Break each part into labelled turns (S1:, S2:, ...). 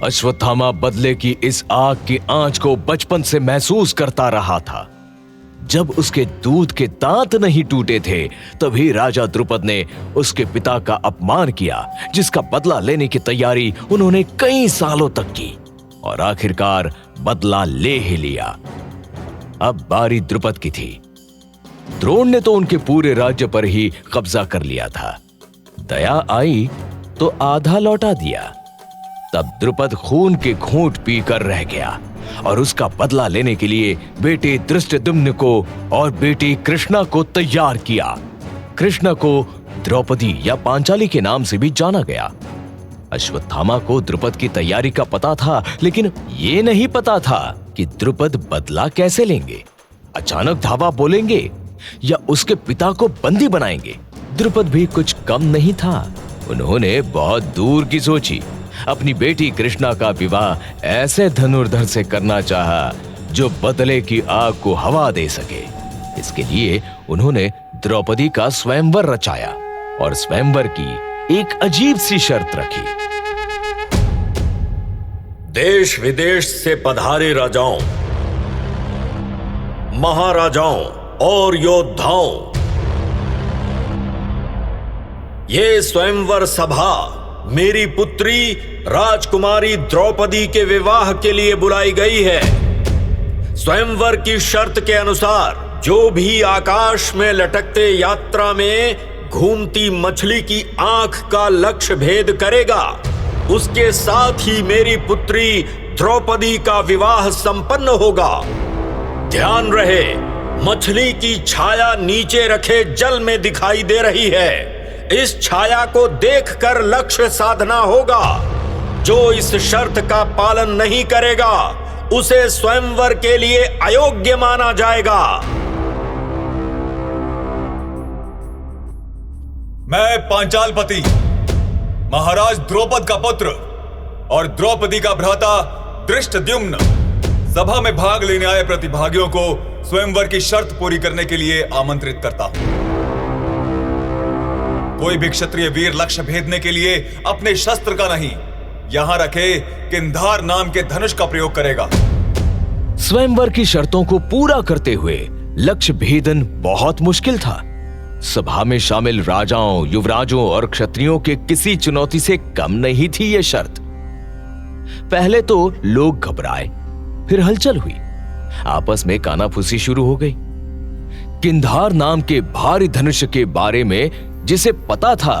S1: अश्वत्थामा बदले की इस आग की आंच को बचपन से महसूस करता रहा था। जब उसके दूध के दांत नहीं टूटे थे, तभी राजा द्रुपद ने उसके पिता का अपमान किया, जिसका बदला लेने की तैयारी उन्होंने कई सालों तक की और आखिरकार बदला ले ही लिया। अब बारी द्रुपद की थी। द्रोण ने तो उनके पूरे राज्य पर ही कब्जा कर लिया था। दया आई तो आधा लौटा दिया। तब द्रुपद खून के घूंट पीकर रह गया और उसका बदला लेने के लिए बेटे धृष्टद्युम्न को और बेटी कृष्णा को तैयार किया। कृष्णा को द्रौपदी या पांचाली के नाम से भी जाना गया। अश्वत्थामा को द्रुपद की तैयारी का पता था, लेकिन यह नहीं पता था कि द्रुपद बदला कैसे लेंगे। अचानक धावा बोलेंगे या उसके पिता को बंदी बनाएंगे। द्रुपद भी कुछ कम नहीं था। उन्होंने बहुत दूर की सोची। अपनी बेटी कृष्णा का विवाह ऐसे धनुर्धर से करना चाहा जो बदले की आग को हवा दे सके। इसके लिए उन्होंने द्रौपदी का स्वयंवर रचाया और स्वयंवर की एक अजीब सी शर्त रखी।
S2: देश विदेश से पधारे राजाओं, महाराजाओं और योद्धाओं, ये स्वयंवर सभा मेरी पुत्री राजकुमारी द्रौपदी के विवाह के लिए बुलाई गई है। स्वयंवर की शर्त के अनुसार जो भी आकाश में लटकते यात्रा में घूमती मछली की आंख का लक्ष्य भेद करेगा, उसके साथ ही मेरी पुत्री द्रौपदी का विवाह संपन्न होगा। ध्यान रहे, मछली की छाया नीचे रखे जल में दिखाई दे रही है। इस छाया को देखकर लक्ष्य साधना होगा। जो इस शर्त का पालन नहीं करेगा, उसे स्वयंवर के लिए अयोग्य माना जाएगा।
S3: मैं पांचालपति महाराज द्रौपद का पुत्र और द्रौपदी का भ्राता धृष्टद्युम्न सभा में भाग लेने आए प्रतिभागियों को स्वयंवर की शर्त पूरी करने के लिए आमंत्रित करता हूं। कोई भी क्षत्रिय वीर लक्ष्य भेदने के लिए अपने शस्त्र का नहीं, यहां रखे किंधार नाम के धनुष का प्रयोग करेगा।
S1: स्वयंवर की शर्तों को पूरा करते हुए लक्ष्य भेदन बहुत मुश्किल था। सभा में शामिल राजाओं, युवराजों और क्षत्रियों के किसी चुनौती से कम नहीं थी यह शर्त। पहले तो लोग घबराए, फिर हलचल हुई, आपस में कानाफूसी शुरू हो गई। किंधार नाम के भारी धनुष के बारे में जिसे पता था,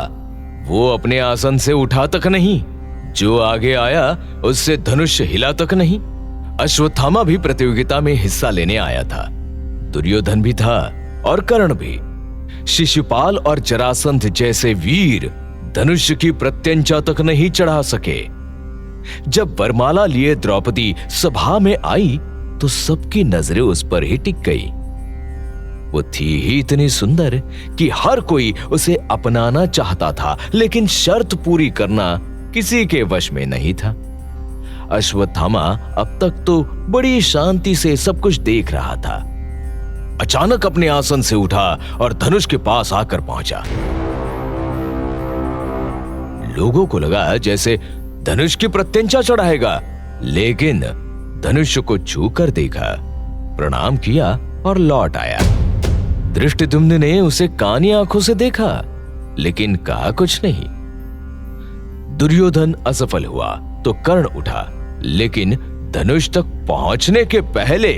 S1: वो अपने आसन से उठा तक नहीं। जो आगे आया उससे धनुष हिला तक नहीं। अश्वत्थामा भी प्रतियोगिता में हिस्सा लेने आया था। दुर्योधन भी था और कर्ण भी। शिशुपाल और जरासंध जैसे वीर धनुष की प्रत्यंचा तक नहीं चढ़ा सके। जब वरमाला लिए द्रौपदी सभा में आई तो सबकी नजरें उस पर ही टिक गई। वो थी ही इतनी सुंदर कि हर कोई उसे अपनाना चाहता था, लेकिन शर्त पूरी करना किसी के वश में नहीं था। अश्वत्थामा अब तक तो बड़ी शांति से सब कुछ देख रहा था। अचानक अपने आसन से उठा और धनुष के पास आकर पहुंचा। लोगों को लगा जैसे धनुष की प्रत्यंचा चढ़ाएगा, लेकिन धनुष को छूकर देखा, प्रणाम किया और लौट आया। धृष्टद्युम्न ने उसे कानी आंखों से देखा, लेकिन कहा कुछ नहीं। दुर्योधन असफल हुआ तो कर्ण उठा, लेकिन धनुष तक पहुंचने के पहले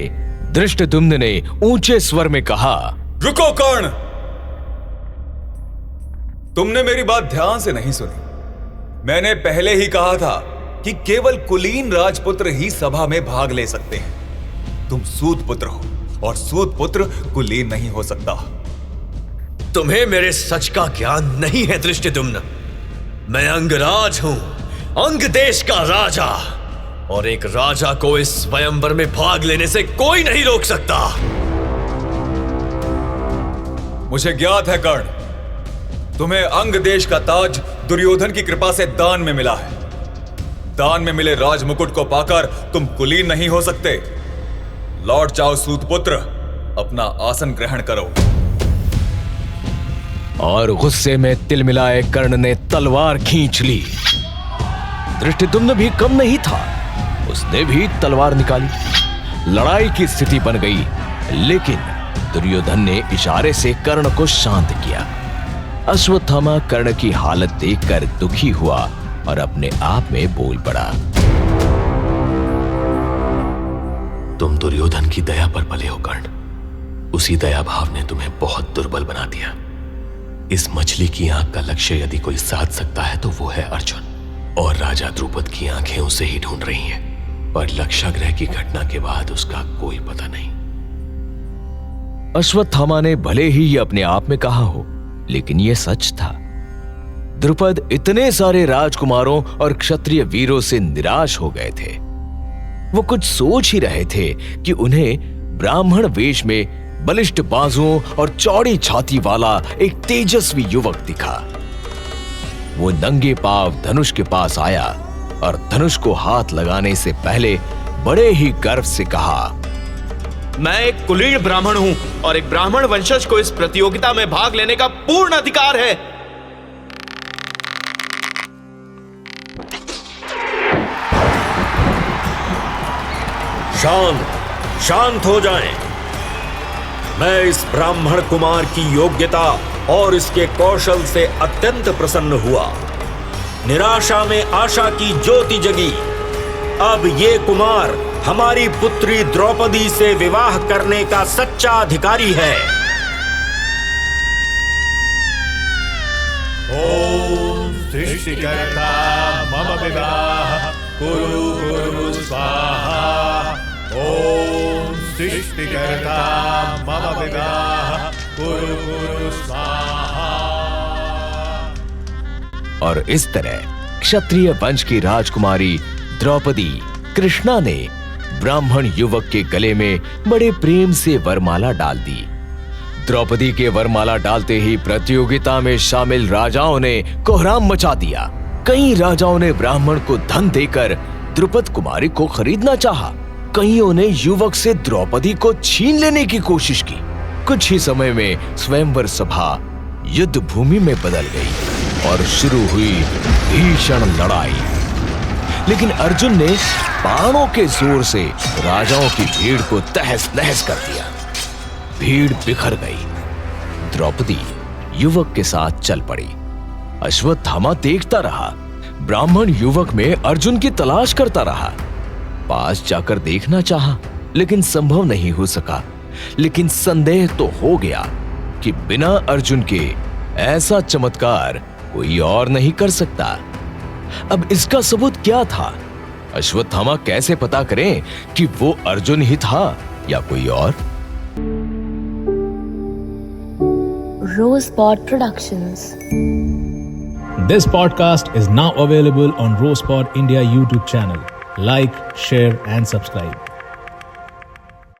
S1: धृष्टद्युम्न ने ऊंचे स्वर में कहा,
S3: रुको कर्ण, तुमने मेरी बात ध्यान से नहीं सुनी। मैंने पहले ही कहा था कि केवल कुलीन राजपुत्र ही सभा में भाग ले सकते हैं। तुम सूत पुत्र हो और सूत पुत्र कुलीन नहीं हो सकता।
S4: तुम्हें मेरे सच का ज्ञान नहीं है धृष्टद्युम्न। मैं अंगराज हूं, अंग देश का राजा, और एक राजा को इस स्वयंवर में भाग लेने से कोई नहीं रोक सकता।
S3: मुझे ज्ञात है कर्ण, तुम्हें अंग देश का ताज दुर्योधन की कृपा से दान में मिला है। दान में मिले राज मुकुट को पाकर तुम कुलीन नहीं हो सकते। लौट जाओ सूतपुत्र, अपना आसन ग्रहण करो।
S1: और गुस्से में तिलमिलाए कर्ण ने तलवार खींच ली। धृष्टद्युम्न भी कम नहीं था, उसने भी तलवार निकाली। लड़ाई की स्थिति बन गई, लेकिन दुर्योधन ने इशारे से कर्ण को शांत किया। अश्वत्थामा कर्ण की हालत देखकर दुखी हुआ और अपने आप में बोल पड़ा।
S4: तुम दुर्योधन की दया पर पले हो कर्ण। उसी दया भाव ने तुम्हें बहुत दुर्बल बना दिया। इस मछली की आंख का लक्ष्य यदि कोई साध सकता है तो वो है अर्जुन, और राजा द्रुपद की आंखें उसे ही ढूंढ रही हैं, पर लक्षाग्रह की घटना के बाद उसका कोई पता नहीं।
S1: अश्वत्थामा ने भले ही ये अपने आप में कहा हो, लेकिन यह सच था। द्रुपद इतने सारे राजकुमारों और क्षत्रिय वीरों से निराश हो गए थे। वो कुछ सोच ही रहे थे कि उन्हें ब्राह्मण वेश में बलिष्ठ बाजुओं और चौड़ी छाती वाला एक तेजस्वी युवक दिखा। वो नंगे पांव धनुष के पास आया और धनुष को हाथ लगाने से पहले बड़े ही गर्व से कहा,
S5: मैं एक कुलीन ब्राह्मण हूं और एक ब्राह्मण वंशज को इस प्रतियोगिता में भाग लेने का पूर्ण अधिकार है।
S2: शांत हो जाएं। मैं इस ब्राह्मण कुमार की योग्यता और इसके कौशल से अत्यंत प्रसन्न हुआ। निराशा में आशा की ज्योति जगी। अब ये कुमार हमारी पुत्री द्रौपदी से विवाह करने का सच्चा अधिकारी है।
S6: ओम सृष्टिकर्ता मम विवाह कुरु कुरु स्वाहा। ओम सृष्टिकर्ता मम विवाह कुरु कुरु स्वाहा।
S1: और इस तरह क्षत्रिय वंश की राजकुमारी द्रौपदी कृष्णा ने ब्राह्मण युवक के गले में बड़े प्रेम से वरमाला डाल दी। द्रौपदी के वरमाला डालते ही प्रतियोगिता में शामिल राजाओं ने कोहराम मचा दिया। कई राजाओं ने ब्राह्मण को धन देकर द्रुपद कुमारी को खरीदना चाहा। कईयों ने युवक से द्रौपदी को छीन लेने की कोशिश की। कुछ ही समय में स्वयंवर सभा युद्ध भूमि में बदल गई और शुरू हुई भीषण लड़ाई। लेकिन अर्जुन ने बाणों के जोर से राजाओं की भीड़ को तहस नहस कर दिया। भीड़ बिखर गई। द्रौपदी युवक के साथ चल पड़ी। अश्वत्थामा देखता रहा। ब्राह्मण युवक में अर्जुन की तलाश करता रहा। पास जाकर देखना चाहा, लेकिन संभव नहीं हो सका। लेकिन संदेह तो हो गया कि बिना अर्जुन के ऐसा चमत्कार कोई और नहीं कर सकता। अब इसका सबूत क्या था? अश्वत्थामा कैसे पता करें कि वो अर्जुन ही था या कोई और?
S7: Rosepod Productions.
S8: This podcast is now available on Rosepod India YouTube channel. Like, share and subscribe.